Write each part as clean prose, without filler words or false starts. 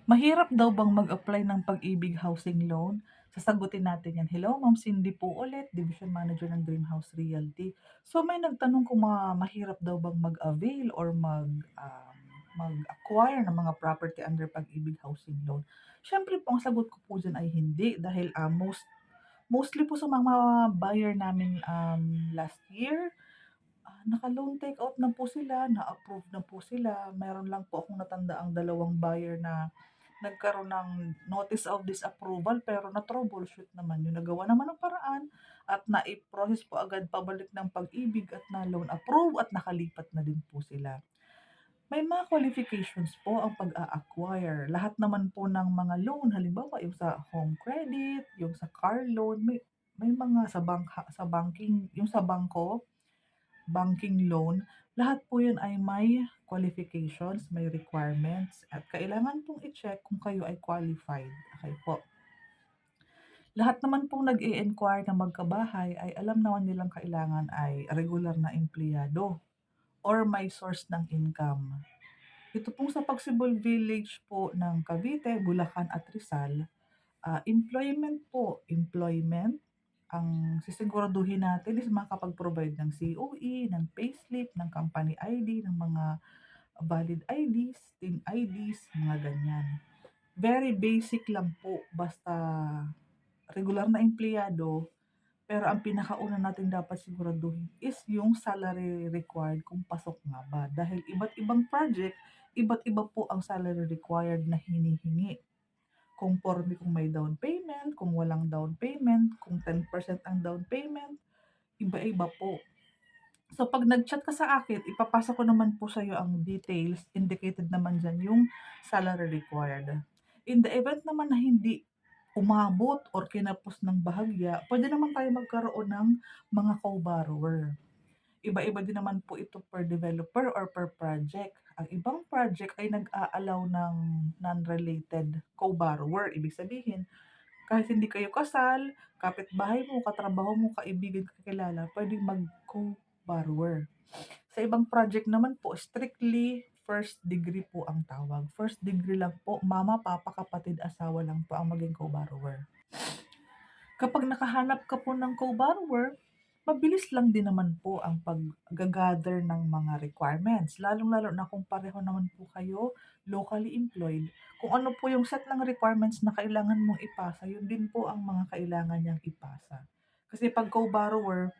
Mahirap daw bang mag-apply ng Pag-ibig Housing Loan? Sasagutin natin 'yan. Hello, Ma'am Cindy po ulit, Division Manager ng Dreamhouse Realty. So may nagtanong kung mahirap daw bang mag-avail or mag-acquire ng mga property under Pag-ibig Housing Loan. Siyempre po ang sagot ko po diyan ay hindi dahil, mostly po sa mga buyer namin, last year, naka-loan take out na po sila, na-approve na po sila. Meron lang po akong natandaang dalawang buyer na nagkaroon ng notice of disapproval pero na-troubleshoot naman yun. Nagawa naman ng paraan at nai-process po agad pabalik ng Pag-ibig at na-loan approve at nakalipat na din po sila. May mga qualifications po ang pag-a-acquire. Lahat naman po ng mga loan, halimbawa yung sa home credit, yung sa car loan, may mga sa banking, yung sa banking loan, lahat po 'yun ay may qualifications, may requirements at kailangan pong i-check kung kayo ay qualified, okey po. Lahat naman pong nag-i-inquire na magkabahay ay alam naman nilang kailangan ay regular na empleyado or may source ng income. Ito pong sa Pagsibol Village po ng Cavite, Bulacan at Rizal, employment po, employment ang sisiguraduhin natin is makakapag-provide ng COE, ng payslip, ng company ID, ng mga valid IDs, team IDs, mga ganyan. Very basic lang po basta regular na empleyado, pero ang pinakauna natin dapat siguraduhin is yung salary required kung pasok nga ba. Dahil iba't ibang project, iba't iba po ang salary required na hinihingi. Conforme kung may down payment, kung walang down payment, kung 10% ang down payment, iba-iba po. So 'pag nag-chat ka sa akin, ipapasa ko naman po sa'yo ang details, indicated naman diyan yung salary required. In the event naman na hindi umabot or kinapos ng bahagya, puwede naman tayo magkaroon ng mga co-borrower. Iba-iba din naman po ito per developer or per project. Ang ibang project ay nag-a-allow ng non-related co-borrower. Ibig sabihin, kahit hindi kayo kasal, kapitbahay mo, katrabaho mo, kaibigan, kakilala, puwedeng mag-co-borrower. Sa ibang project naman po, strictly first degree po ang tawag. First degree lang po, mama, papa, kapatid, asawa lang po ang maging co-borrower. Kapag nakahanap ka po ng co-borrower, mabilis lang din naman po ang pag-gather ng mga requirements, lalong-lalo na kung pareho naman po kayo locally employed. Kung ano po yung set ng requirements na kailangan mong ipasa, yun din po ang mga kailangan niyang ipasa. Kasi 'pag co-borrower,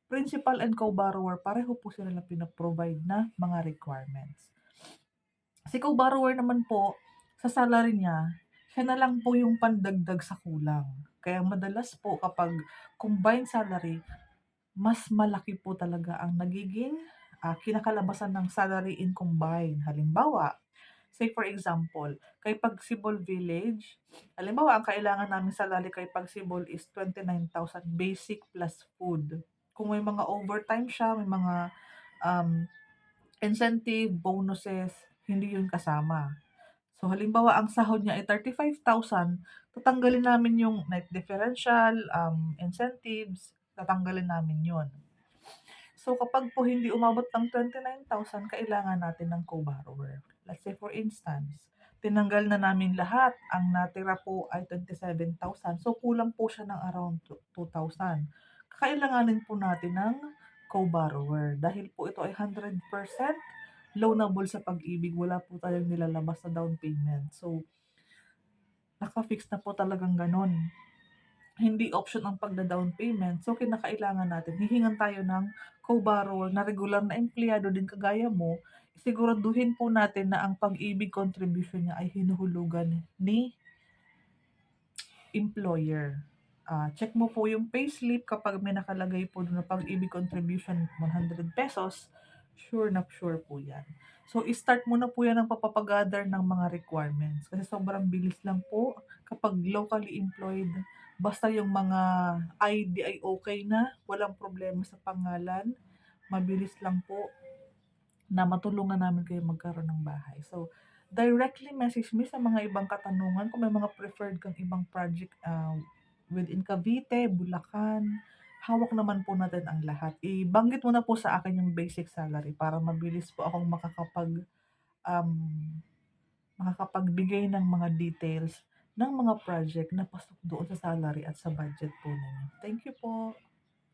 principal and co-borrower pareho po sila ng pino-provide na mga requirements. Si co-borrower naman po, sa salary niya, siya na lang po yung pandagdag sa kulang. Kaya madalas po kapag combined salary, mas malaki po talaga ang nagiging, kinakalabasan ng salary in combined. Halimbawa, say for example, kay Pagsibol Village, halimbawa ang kailangan namin salary kay Pagsibol is 29,000 basic plus food. Kung may mga overtime siya, may mga, um, incentive, bonuses, hindi yun kasama. So halimbawa ang sahod niya ay 35,000, tatanggalin namin yung night differential, incentives, tatanggalin namin yun. So kapag po hindi umabot ng 29,000, kailangan natin ng co-borrower. Let's say for instance, tinanggal na namin lahat, ang natira po ay 27,000, so kulang po siya ng around 2,000. Kakailanganin po natin ng co-borrower dahil po ito ay 100% loanable sa Pag-ibig, wala po tayong nilalabas na down payment. So, naka-fix na po talagang gano'n. Hindi option ang pagda-down payment, so kinakailangan natin hihingan tayo ng co-borrower na regular na empleyado din kagaya mo, siguraduhin po natin na ang Pag-ibig contribution niya ay hinuhulugan ni employer. Check mo po yung payslip kapag may nakalagay po dun na Pag-ibig contribution ₱100, sure na sure po 'yan. So, i-start mo na po 'yan ang pagpapa-gather ng mga requirements kasi sobrang bilis lang po kapag locally employed. Basta yung mga ID ay okey na, walang problema sa pangalan, mabilis lang po na matulungan namin kayo magkaroon ng bahay. So, directly message me sa mga ibang katanungan kung may mga preferred kang ibang project, within Cavite, Bulacan, hawak naman po natin ang lahat. Ibanggit mo na po sa akin yung basic salary para mabilis po akong makakapag, um, makakapagbigay ng mga details ng mga project na pasok doon sa salary at sa budget po ninyo. Thank you po.